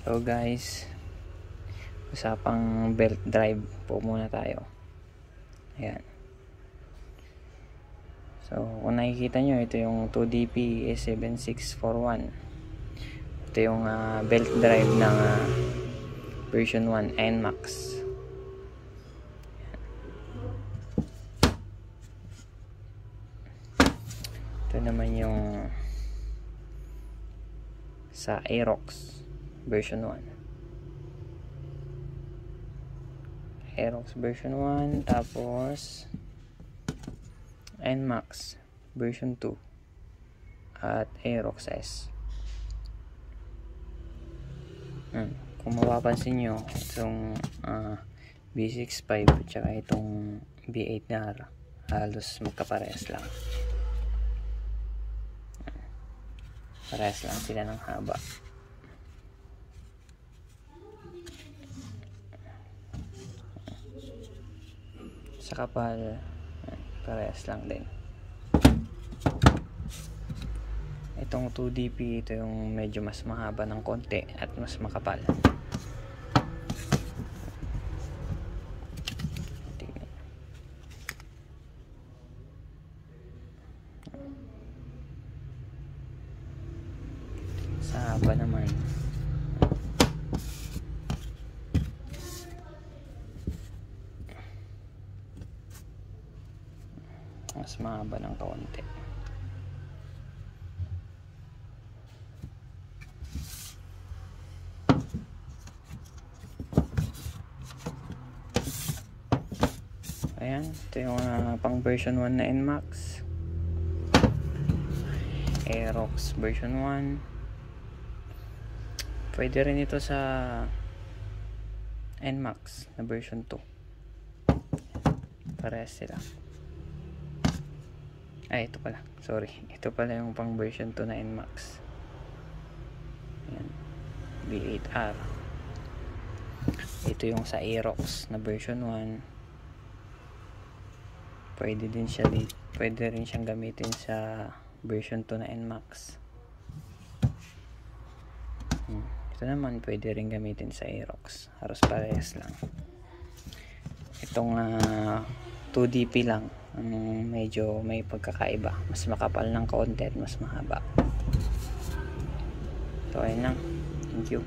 So guys, usapang belt drive po muna tayo. Ayan. So kung nakikita nyo, ito yung 2DP A7641. Ito yung belt drive ng version 1 NMAX. Ito naman yung sa Aerox version 1. Aerox version 1, tapos NMAX version 2 at Aerox S. Kung mapapansin nyo, itong B65 at saka itong B8R halos magkaparehas lang. Parehas lang sila ng haba. Sa kapal, parehas lang din. Itong 2DP, ito yung medyo mas mahaba ng konti at mas makapal. Tingnan. Sa haba naman, mas mahaba ng kaunti. Ayan, ito yung pang version 1 na NMAX. Aerox version 1. Pwede rin ito sa NMAX na version 2. Parehas sila. Ay, ito pala. Sorry. Ito pala yung pang version 2 na NMAX. Ayan. B8R. Ito yung sa Aerox na version 1. Pwede rin siyang gamitin sa version 2 na NMAX. Ito naman pwede rin gamitin sa Aerox. Halos parehas lang. Itong 2DP lang ang medyo may pagkakaiba. Mas makapal ng kaunti at mas mahaba. So ayun lang. Thank you.